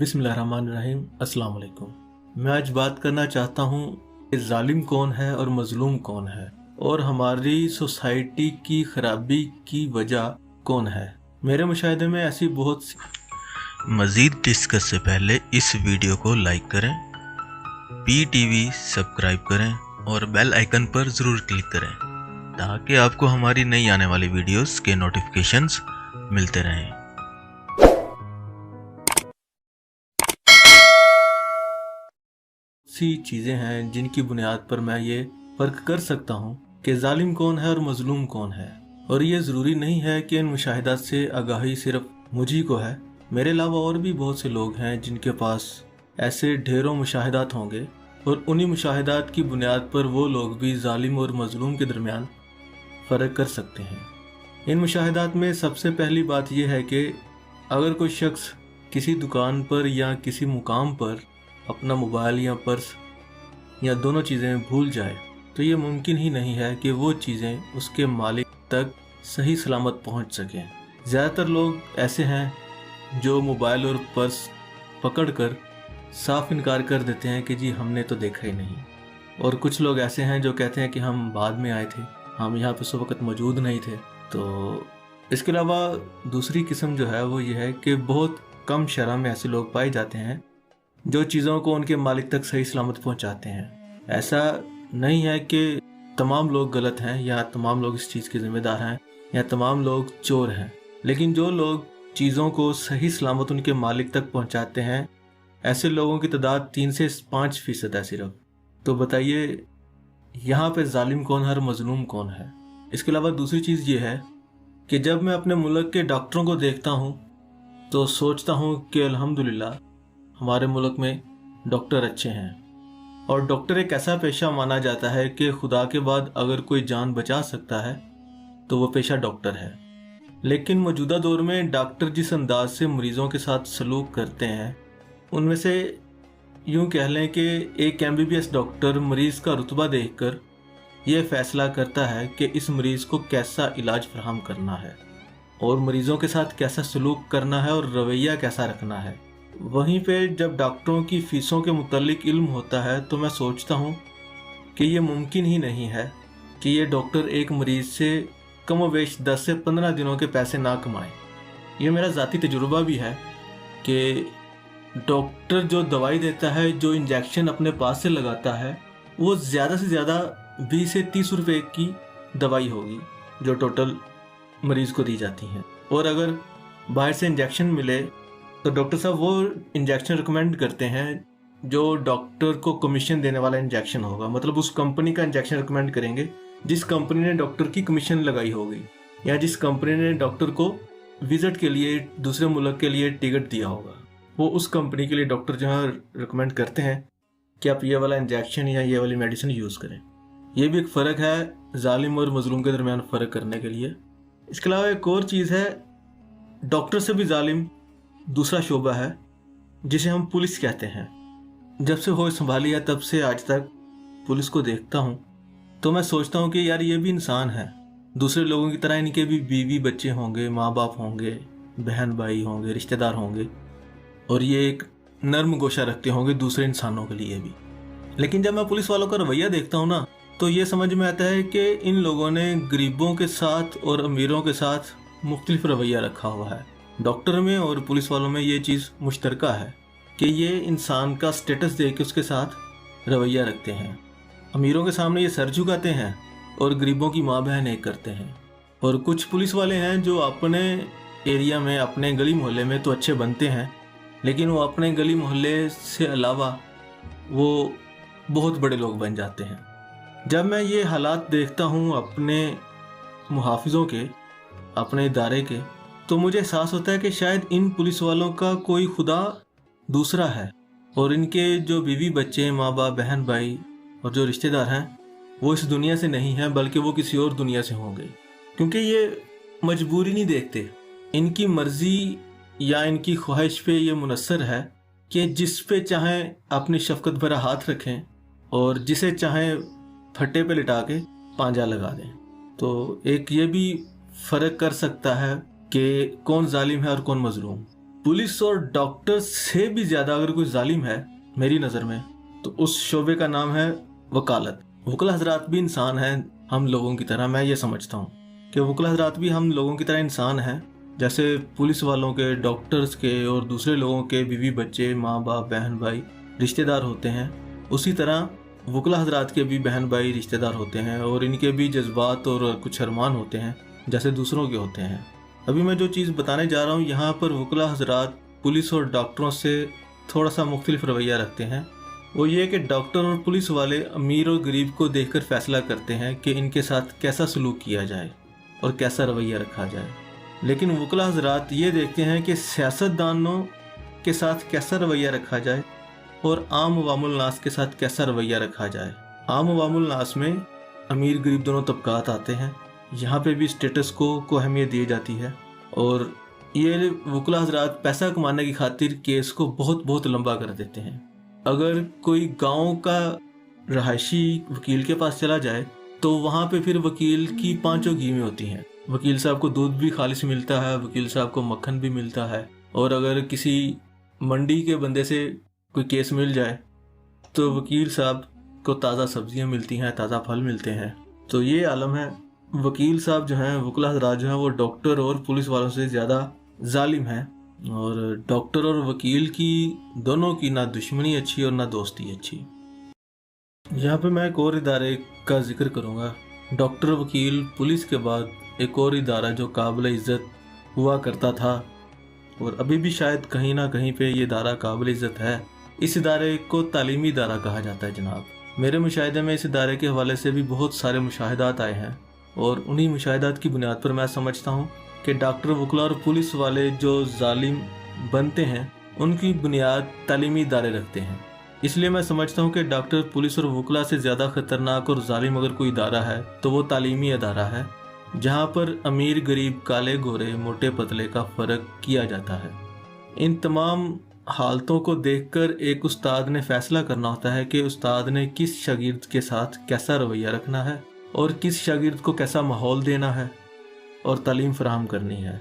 बिस्मिल्लाहिर्रहमानिर्रहीम। अस्सलाम वालेकुम। मैं आज बात करना चाहता हूँ कि जालिम कौन है और मजलूम कौन है और हमारी सोसाइटी की खराबी की वजह कौन है। मेरे मुशाहिदे में ऐसी बहुत सी मज़ीद डिस्कस से पहले इस वीडियो को लाइक करें, PTV सब्सक्राइब करें और बेल आइकन पर ज़रूर क्लिक करें ताकि आपको हमारी नई आने वाली वीडियोस के नोटिफिकेशंस मिलते रहें। चीज़ें हैं जिनकी बुनियाद पर मैं ये फ़र्क कर सकता हूँ कि जालिम कौन है और मजलूम कौन है। और ये ज़रूरी नहीं है कि इन मुशाहिदात से आगाही सिर्फ मुझी को है। मेरे अलावा और भी बहुत से लोग हैं जिनके पास ऐसे ढेरों मुशाहिदात होंगे और उन्हीं मुशाहिदात की बुनियाद पर वो लोग भी जालिम और मजलूम के दरमियान फ़र्क कर सकते हैं। इन मुशाहिदात में सबसे पहली बात यह है कि अगर कोई शख्स किसी दुकान पर या किसी मुकाम पर अपना मोबाइल या पर्स या दोनों चीज़ें भूल जाए तो ये मुमकिन ही नहीं है कि वो चीज़ें उसके मालिक तक सही सलामत पहुंच सकें। ज़्यादातर लोग ऐसे हैं जो मोबाइल और पर्स पकड़कर साफ इनकार कर देते हैं कि जी हमने तो देखा ही नहीं। और कुछ लोग ऐसे हैं जो कहते हैं कि हम बाद में आए थे, हम यहाँ पे उस वक्त मौजूद नहीं थे। तो इसके अलावा दूसरी किस्म जो है वो ये है कि बहुत कम शरह में ऐसे लोग पाए जाते हैं जो चीज़ों को उनके मालिक तक सही सलामत पहुंचाते हैं। ऐसा नहीं है कि तमाम लोग गलत हैं या तमाम लोग इस चीज़ के ज़िम्मेदार हैं या तमाम लोग चोर हैं, लेकिन जो लोग चीज़ों को सही सलामत उनके मालिक तक पहुंचाते हैं ऐसे लोगों की तादाद 3 से 5% है सिर्फ। तो बताइए यहाँ पे जालिम कौन है और मजलूम कौन है। इसके अलावा दूसरी चीज़ ये है कि जब मैं अपने मुल्क के डॉक्टरों को देखता हूँ तो सोचता हूँ कि अल्हम्दुलिल्लाह हमारे मुल्क में डॉक्टर अच्छे हैं। और डॉक्टर एक ऐसा पेशा माना जाता है कि खुदा के बाद अगर कोई जान बचा सकता है तो वो पेशा डॉक्टर है। लेकिन मौजूदा दौर में डॉक्टर जिस अंदाज से मरीज़ों के साथ सलूक करते हैं उनमें से यूँ कह लें कि एक MBBS डॉक्टर मरीज़ का रुतबा देखकर यह फ़ैसला करता है कि इस मरीज़ को कैसा इलाज फराहम करना है और मरीज़ों के साथ कैसा सलूक करना है और रवैया कैसा रखना है। वहीं पे जब डॉक्टरों की फ़ीसों के मुतल्लिक इल्म होता है तो मैं सोचता हूँ कि ये मुमकिन ही नहीं है कि ये डॉक्टर एक मरीज़ से कम व बेश 10 से 15 दिनों के पैसे ना कमाए। ये मेरा ज़ाती तजुर्बा भी है कि डॉक्टर जो दवाई देता है, जो इंजेक्शन अपने पास से लगाता है, वो ज़्यादा से ज़्यादा 20 से 30 रुपये की दवाई होगी जो टोटल मरीज़ को दी जाती हैं। और अगर बाहर से इंजेक्शन मिले तो डॉक्टर साहब वो इंजेक्शन रिकमेंड करते हैं जो डॉक्टर को कमीशन देने वाला इंजेक्शन होगा। मतलब उस कंपनी का इंजेक्शन रिकमेंड करेंगे जिस कंपनी ने डॉक्टर की कमीशन लगाई होगी या जिस कंपनी ने डॉक्टर को विजिट के लिए दूसरे मुल्क के लिए टिकट दिया होगा। वो उस कंपनी के लिए डॉक्टर जहाँ रिकमेंड करते हैं कि आप ये वाला इंजेक्शन या ये वाली मेडिसिन यूज़ करें। ये भी एक फ़र्क है जालिम और मजलूम के दरमियान फ़र्क करने के लिए। इसके अलावा एक और चीज़ है, डॉक्टर से भी जालिम दूसरा शोबा है जिसे हम पुलिस कहते हैं। जब से होश संभाली है तब से आज तक पुलिस को देखता हूँ तो मैं सोचता हूँ कि यार ये भी इंसान है, दूसरे लोगों की तरह इनके भी बीवी बच्चे होंगे, माँ बाप होंगे, बहन भाई होंगे, रिश्तेदार होंगे और ये एक नर्म गोशा रखते होंगे दूसरे इंसानों के लिए भी। लेकिन जब मैं पुलिस वालों का रवैया देखता हूँ ना तो ये समझ में आता है कि इन लोगों ने गरीबों के साथ और अमीरों के साथ मुख्तलिफ रवैया रखा हुआ है। डॉक्टर में और पुलिस वालों में ये चीज़ मुश्तरका है कि ये इंसान का स्टेटस देख के उसके साथ रवैया रखते हैं। अमीरों के सामने ये सर झुकाते हैं और गरीबों की माँ बहन एक करते हैं। और कुछ पुलिस वाले हैं जो अपने एरिया में, अपने गली मोहल्ले में तो अच्छे बनते हैं, लेकिन वो अपने गली मोहल्ले से अलावा वो बहुत बड़े लोग बन जाते हैं। जब मैं ये हालात देखता हूँ अपने मुहाफिजों के, अपने इदारे के, तो मुझे एहसास होता है कि शायद इन पुलिस वालों का कोई खुदा दूसरा है और इनके जो बीवी बच्चे, माँ बाप, बहन भाई और जो रिश्तेदार हैं वो इस दुनिया से नहीं हैं बल्कि वो किसी और दुनिया से होंगे। क्योंकि ये मजबूरी नहीं देखते, इनकी मर्जी या इनकी ख्वाहिश पे ये मुनस्सर है कि जिस पे चाहें अपनी शफकत भरा हाथ रखें और जिसे चाहें फट्टे पे लिटा के पांजा लगा दें। तो एक ये भी फ़र्क कर सकता है कि कौन जालिम है और कौन मजलूम। पुलिस और डॉक्टर से भी ज़्यादा अगर कोई जालिम है मेरी नज़र में, तो उस शोबे का नाम है वकालत। वकला हजरात भी इंसान हैं हम लोगों की तरह। मैं ये समझता हूँ कि वकला हजरात भी हम लोगों की तरह इंसान हैं। जैसे पुलिस वालों के, डॉक्टर्स के और दूसरे लोगों के बीवी बच्चे, माँ बाप, बहन भाई, रिश्तेदार होते हैं, उसी तरह वकला हजरात के भी बहन भाई, रिश्तेदार होते हैं और इनके भी जज्बात और कुछ अरमान होते हैं जैसे दूसरों के होते हैं। अभी मैं जो चीज़ बताने जा रहा हूँ, यहाँ पर वकला हजरात पुलिस और डॉक्टरों से थोड़ा सा मुख्तलिफ रवैया रखते हैं। वो ये कि डॉक्टर और पुलिस वाले अमीर और गरीब को देखकर फैसला करते हैं कि इनके साथ कैसा सलूक किया जाए और कैसा रवैया रखा जाए, लेकिन वकला हजरात ये देखते हैं कि सियासतदानों के साथ कैसा रवैया रखा जाए और आम अवामुल नास के साथ कैसा रवैया रखा जाए। आम अवामुल नास में अमीर गरीब दोनों तबकात आते हैं, यहाँ पे भी स्टेटस को अहमियत दी जाती है और ये वकला हजरात पैसा कमाने की खातिर केस को बहुत बहुत लंबा कर देते हैं। अगर कोई गांव का रहायशी वकील के पास चला जाए तो वहाँ पे फिर वकील की पांचों कीमें होती हैं। वकील साहब को दूध भी खालिस मिलता है, वकील साहब को मक्खन भी मिलता है, और अगर किसी मंडी के बंदे से कोई केस मिल जाए तो वकील साहब को ताज़ा सब्जियां मिलती हैं, ताज़ा फल मिलते हैं। तो ये आलम है। वकील साहब जो हैं, वकला हजरात जो हैं, वो डॉक्टर और पुलिस वालों से ज़्यादा जालिम हैं और डॉक्टर और वकील की दोनों की ना दुश्मनी अच्छी और ना दोस्ती अच्छी। यहाँ पे मैं एक और इदारे का जिक्र करूँगा। डॉक्टर, वकील, पुलिस के बाद एक और इदारा जो काबिल इज़्ज़त हुआ करता था और अभी भी शायद कहीं ना कहीं पे ये इदारा काबिल इज़्ज़त है। इस इदारे को तालीमी इदारा कहा जाता है जनाब। मेरे मुशाहिदे में इस इदारे के हवाले से भी बहुत सारे मुशाहिदात आए हैं और उन्हीं मुशाहिदात की बुनियाद पर मैं समझता हूँ कि डॉक्टर, वकला और पुलिस वाले जो जालिम बनते हैं उनकी बुनियाद तालीमी इदारे रखते हैं। इसलिए मैं समझता हूँ कि डॉक्टर, पुलिस और वकला से ज़्यादा ख़तरनाक और जालिम अगर कोई इदारा है तो वो तालीमी इदारा है, जहाँ पर अमीर गरीब, काले गोरे, मोटे पतले का फ़र्क किया जाता है। इन तमाम हालतों को देखकर एक उस्ताद ने फ़ैसला करना होता है कि उस्ताद ने किस शागिर्द के साथ कैसा रवैया रखना है और किस शागिर्द को कैसा माहौल देना है और तालीम फराहम करनी है,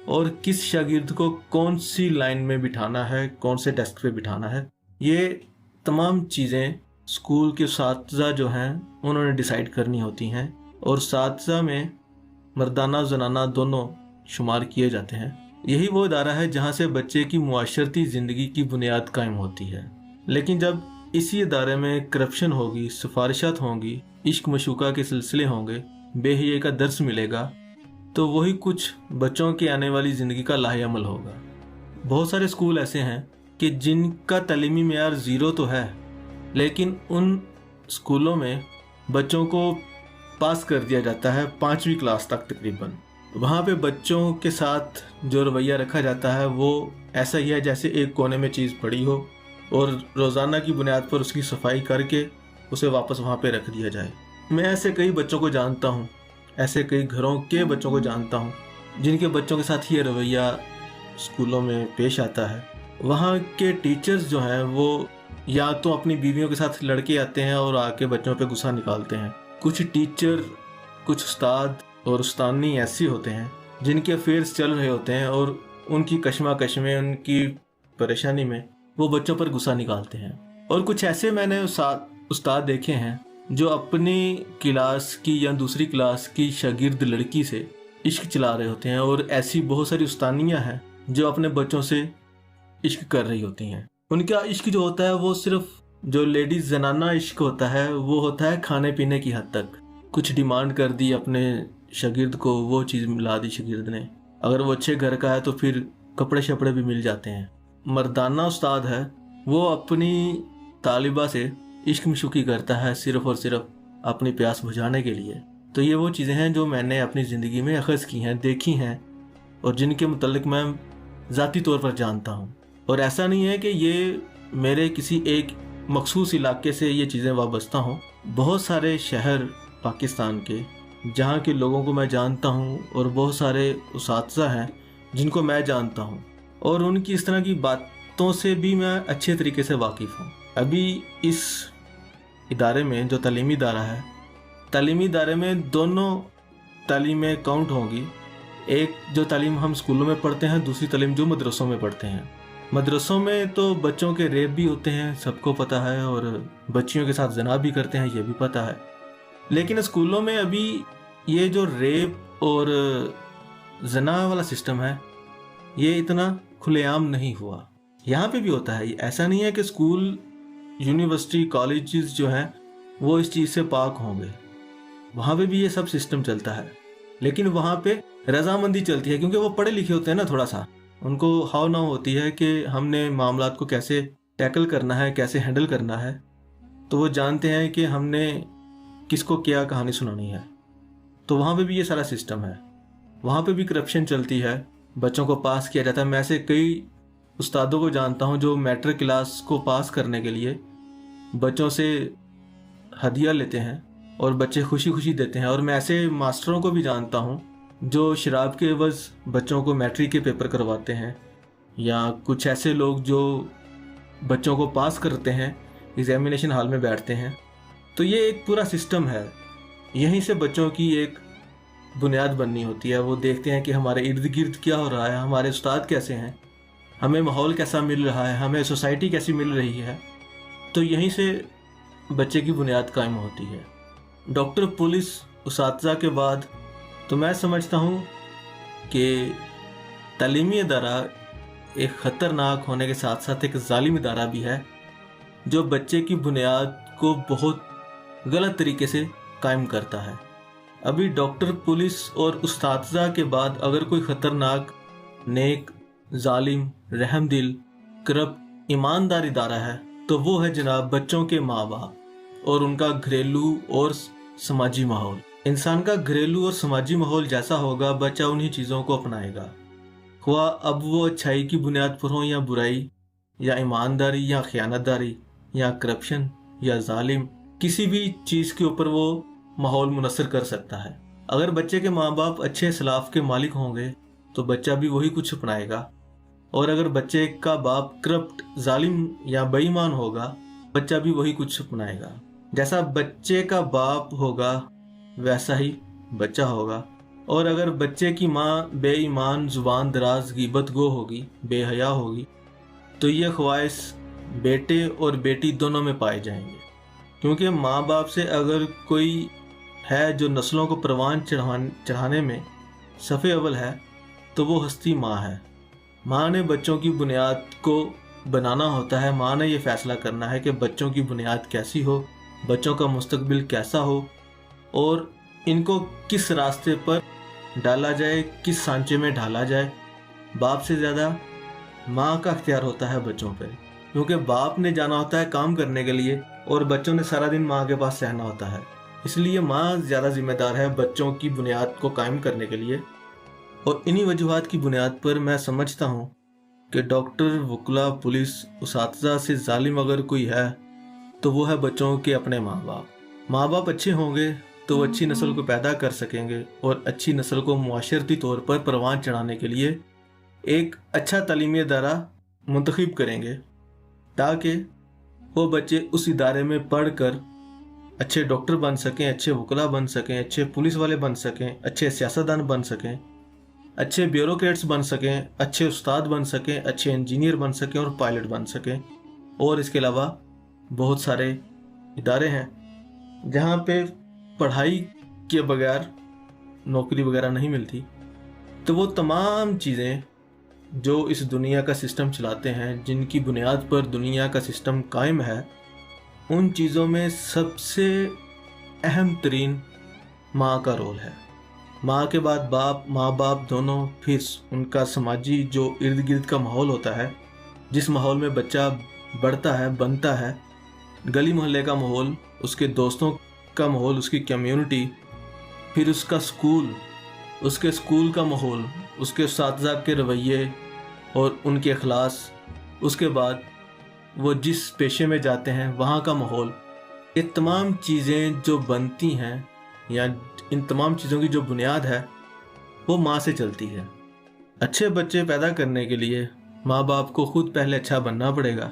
और किस शागिर्द को कौन सी लाइन में बिठाना है, कौन से डेस्क पे बिठाना है। ये तमाम चीज़ें स्कूल के उस्ताद जो हैं उन्होंने डिसाइड करनी होती हैं और उस्ताद में मर्दाना ज़नाना दोनों शुमार किए जाते हैं। यही वो इदारा है जहाँ से बच्चे की मुआशरती ज़िंदगी की बुनियाद कायम होती है। लेकिन जब इसी इदारे में करप्शन होगी, सिफारिशात होंगी, इश्क मशूका के सिलसिले होंगे, बेहयाई का दर्स मिलेगा, तो वही कुछ बच्चों की आने वाली ज़िंदगी का लाहेअमल होगा। बहुत सारे स्कूल ऐसे हैं कि जिनका तालीमी मेयार ज़ीरो तो है, लेकिन उन स्कूलों में बच्चों को पास कर दिया जाता है 5वीं क्लास तक तकरीबन। वहाँ पे बच्चों के साथ जो रवैया रखा जाता है वो ऐसा ही है जैसे एक कोने में चीज़ पड़ी हो और रोज़ाना की बुनियाद पर उसकी सफाई करके उसे वापस वहाँ पे रख दिया जाए। मैं ऐसे कई बच्चों को जानता हूँ, ऐसे कई घरों के बच्चों को जानता हूँ जिनके बच्चों के साथ ये रवैया स्कूलों में पेश आता है। वहाँ के टीचर्स जो हैं वो या तो अपनी बीवियों के साथ लड़के आते हैं और आके बच्चों पे गुस्सा निकालते हैं। कुछ टीचर, कुछ उस्ताद और उस्तानी ऐसे होते हैं जिनके अफेयर्स चल रहे होते हैं और उनकी कशमकश में, उनकी परेशानी में वो बच्चों पर गुस्सा निकालते हैं। और कुछ ऐसे मैंने उस्ताद देखे हैं जो अपनी क्लास की या दूसरी क्लास की शागिर्द लड़की से इश्क चला रहे होते हैं, और ऐसी बहुत सारी उस्तानियाँ हैं जो अपने बच्चों से इश्क कर रही होती हैं। उनका इश्क जो होता है वो सिर्फ जो लेडीज़ जनाना इश्क होता है वो होता है खाने पीने की हद तक। कुछ डिमांड कर दी अपने शागिर्द को, वो चीज़ मिला दी शागिर्द ने। अगर वो अच्छे घर का है तो फिर कपड़े शपड़े भी मिल जाते हैं। मर्दाना उस्ताद है वो अपनी तालिबा से इश्क मशूकी करता है सिर्फ़ और सिर्फ अपनी प्यास बुझाने के लिए। तो ये वो चीज़ें हैं जो मैंने अपनी ज़िंदगी में अख़ज़ की हैं, देखी हैं और जिनके मुतल्लिक़ मैं ज़ाती तौर पर जानता हूँ। और ऐसा नहीं है कि ये मेरे किसी एक मखसूस इलाके से ये चीज़ें वाबस्ता हों। बहुत सारे शहर पाकिस्तान के जहाँ के लोगों को मैं जानता हूँ और बहुत सारे उस्ताद हैं जिनको मैं जानता हूँ और उनकी इस तरह की बातों से भी मैं अच्छे तरीके से वाकिफ़ हूँ। अभी इस इदारे में जो तालीमी इदारा है, तालीमी इदारे में दोनों तालीमें काउंट होंगी, एक जो तालीम हम स्कूलों में पढ़ते हैं, दूसरी तालीम जो मदरसों में पढ़ते हैं। मदरसों में तो बच्चों के रेप भी होते हैं, सबको पता है, और बच्चियों के साथ जना भी करते हैं, ये भी पता है। लेकिन स्कूलों में अभी ये जो रेप और जना वाला सिस्टम है, ये इतना खुलेआम नहीं हुआ। यहाँ पे भी होता है, ऐसा नहीं है कि स्कूल, यूनिवर्सिटी, कॉलेजेस जो हैं वो इस चीज़ से पाक होंगे। वहाँ पे भी ये सब सिस्टम चलता है, लेकिन वहाँ पे रजामंदी चलती है, क्योंकि वो पढ़े लिखे होते हैं ना, थोड़ा सा उनको हाव नाव होती है कि हमने मामलात को कैसे टैकल करना है, कैसे हैंडल करना है। तो वो जानते हैं कि हमने किसको क्या कहानी सुनानी है। तो वहाँ पे भी ये सारा सिस्टम है। वहाँ पे भी करप्शन चलती है, बच्चों को पास किया जाता है। मैं ऐसे कई उस्तादों को जानता हूँ जो मैट्रिक क्लास को पास करने के लिए बच्चों से हदिया लेते हैं और बच्चे खुशी खुशी देते हैं। और मैं ऐसे मास्टरों को भी जानता हूँ जो शराब के एवज बच्चों को मैट्रिक के पेपर करवाते हैं, या कुछ ऐसे लोग जो बच्चों को पास करते हैं, एग्जामिनेशन हॉल में बैठते हैं। तो ये एक पूरा सिस्टम है। यहीं से बच्चों की एक बुनियाद बननी होती है। वो देखते हैं कि हमारे इर्द गिर्द क्या हो रहा है, हमारे उस्ताद कैसे हैं, हमें माहौल कैसा मिल रहा है, हमें सोसाइटी कैसी मिल रही है। तो यहीं से बच्चे की बुनियाद कायम होती है। डॉक्टर, पुलिस, उसातिज़ा के बाद तो मैं समझता हूँ कि तालीमी इदारा एक ख़तरनाक होने के साथ साथ एक ज़ालिम इदारा भी है, जो बच्चे की बुनियाद को बहुत गलत तरीके से कायम करता है। अभी डॉक्टर, पुलिस और उस्तातिज़ा के बाद अगर कोई ख़तरनाक, नेक, जालिम, रहमदिल, करप्ट, ईमानदार इदारा है तो वो है जनाब बच्चों के माँ बाप और उनका घरेलू और समाजी माहौल। इंसान का घरेलू और समाजी माहौल जैसा होगा, बच्चा उन्हीं चीज़ों को अपनाएगा। हुआ अब वो अच्छाई की बुनियाद पर हो, या बुराई, या ईमानदारी, या खयानतदारी, या करप्शन, या जालिम, किसी भी चीज़ के ऊपर वो माहौल मुनस्सर कर सकता है। अगर बच्चे के माँ बाप अच्छे सलाफ के मालिक होंगे तो बच्चा भी वही कुछ अपनाएगा, और अगर बच्चे का बाप करप्ट, जालिम या बेईमान होगा, बच्चा भी वही कुछ अपनाएगा। जैसा बच्चे का बाप होगा वैसा ही बच्चा होगा। और अगर बच्चे की माँ बेईमान, जुबान दराज, ग़ीबत गो होगी, बेहया होगी, तो ये ख्वाहिश बेटे और बेटी दोनों में पाए जाएंगे। क्योंकि माँ बाप से अगर कोई है जो नस्लों को परवान चढ़ाने में सफ़े अव्वल है तो वो हस्ती माँ है। माँ ने बच्चों की बुनियाद को बनाना होता है। माँ ने ये फैसला करना है कि बच्चों की बुनियाद कैसी हो, बच्चों का मुस्तकबिल कैसा हो, और इनको किस रास्ते पर डाला जाए, किस सांचे में ढाला जाए। बाप से ज़्यादा माँ का अख्तियार होता है बच्चों पर, क्योंकि बाप ने जाना होता है काम करने के लिए और बच्चों ने सारा दिन माँ के पास रहना होता है। इसलिए माँ ज़्यादा जिम्मेदार है बच्चों की बुनियाद को कायम करने के लिए। और इन्हीं वजूहात की बुनियाद पर मैं समझता हूँ कि डॉक्टर, वकील, पुलिस, उसातिज़ा से जालिम अगर कोई है तो वो है बच्चों के अपने माँ बाप। माँ बाप अच्छे होंगे तो अच्छी नस्ल को पैदा कर सकेंगे, और अच्छी नस्ल को मुआशरती तौर पर परवान चढ़ाने के लिए एक अच्छा तालीमी इदारा मुंतखब करेंगे, ताकि वो बच्चे उस इदारे में पढ़ कर अच्छे डॉक्टर बन सकें, अच्छे वकील बन सकें, अच्छे पुलिस वाले बन सकें, अच्छे सियासतदान बन सकें, अच्छे ब्यूरोक्रेट्स बन सकें, अच्छे उस्ताद बन सकें, अच्छे इंजीनियर बन सकें और पायलट बन सकें। और इसके अलावा बहुत सारे इदारे हैं जहाँ पे पढ़ाई के बगैर नौकरी वगैरह नहीं मिलती। तो वो तमाम चीज़ें जो इस दुनिया का सिस्टम चलाते हैं, जिनकी बुनियाद पर दुनिया का सिस्टम कायम है, उन चीज़ों में सबसे अहम तरीन माँ का रोल है। माँ के बाद बाप, माँ बाप दोनों, फिर उनका समाजी जो इर्द गिर्द का माहौल होता है, जिस माहौल में बच्चा बढ़ता है, बनता है, गली मोहल्ले का माहौल, उसके दोस्तों का माहौल, उसकी कम्युनिटी, फिर उसका स्कूल, उसके स्कूल का माहौल, उसके उस्तातिज़ा के रवैये और उनके अखलास, उसके बाद वो जिस पेशे में जाते हैं वहाँ का माहौल। ये तमाम चीज़ें जो बनती हैं, या इन तमाम चीज़ों की जो बुनियाद है, वो माँ से चलती है। अच्छे बच्चे पैदा करने के लिए माँ बाप को खुद पहले अच्छा बनना पड़ेगा।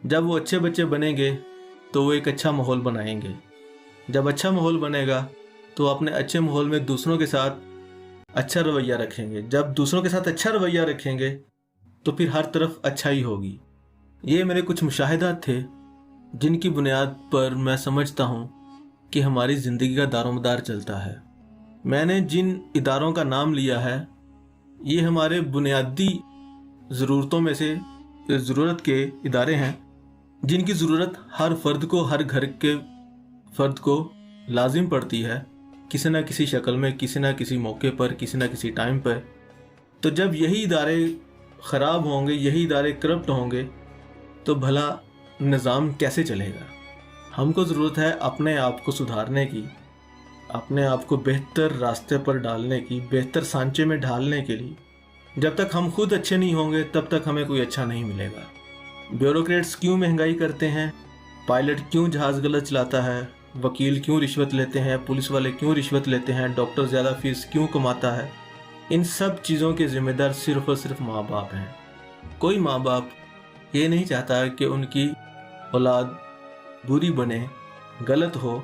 जब वो अच्छे बच्चे बनेंगे तो वो एक अच्छा माहौल बनाएंगे। जब अच्छा माहौल बनेगा तो अपने अच्छे माहौल में दूसरों के साथ अच्छा रवैया रखेंगे, जब दूसरों के साथ अच्छा रवैया रखेंगे तो फिर हर तरफ अच्छाई होगी। ये मेरे कुछ मुशाहिदात थे जिनकी बुनियाद पर मैं समझता हूँ कि हमारी ज़िंदगी का दारोमदार चलता है। मैंने जिन इदारों का नाम लिया है ये हमारे बुनियादी ज़रूरतों में से ज़रूरत के इदारे हैं जिनकी ज़रूरत हर फ़र्द को, हर घर के फ़र्द को लाजिम पड़ती है किसी न किसी शक्ल में, किसी न किसी मौके पर, किसी न किसी टाइम पर। तो जब यही इदारे ख़राब होंगे, यही इदारे करप्ट होंगे तो भला निज़ाम कैसे चलेगा। हमको ज़रूरत है अपने आप को सुधारने की, अपने आप को बेहतर रास्ते पर डालने की, बेहतर सांचे में ढालने के लिए। जब तक हम खुद अच्छे नहीं होंगे तब तक हमें कोई अच्छा नहीं मिलेगा। ब्यूरोक्रेट्स क्यों महंगाई करते हैं, पायलट क्यों जहाज़ गलत चलाता है, वकील क्यों रिश्वत लेते हैं, पुलिस वाले क्यों रिश्वत लेते हैं, डॉक्टर ज़्यादा फीस क्यों कमाता है, इन सब चीज़ों के ज़िम्मेदार सिर्फ़ और सिर्फ माँ बाप हैं। कोई माँ बाप ये नहीं चाहता कि उनकी औलाद बुरी बने, गलत हो,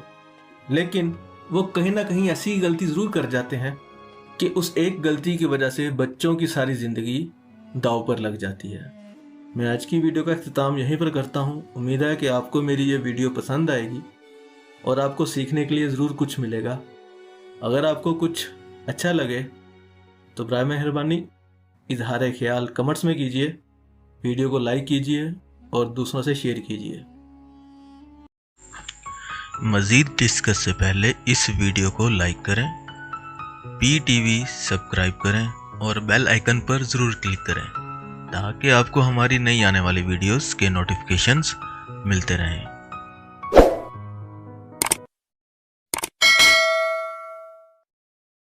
लेकिन वो कहीं ना कहीं ऐसी गलती ज़रूर कर जाते हैं कि उस एक गलती की वजह से बच्चों की सारी ज़िंदगी दांव पर लग जाती है। मैं आज की वीडियो का इख्तिताम यहीं पर करता हूँ। उम्मीद है कि आपको मेरी ये वीडियो पसंद आएगी और आपको सीखने के लिए ज़रूर कुछ मिलेगा। अगर आपको कुछ अच्छा लगे तो बराए मेहरबानी इजहार ख्याल कमेंट्स में कीजिए, वीडियो को लाइक कीजिए और दूसरों से शेयर कीजिए। मज़ीद डिस्कस से पहले इस वीडियो को लाइक करें, PTV सब्सक्राइब करें और बेल आइकन पर ज़रूर क्लिक करें ताकि आपको हमारी नई आने वाली वीडियोस के नोटिफिकेशंस मिलते रहें।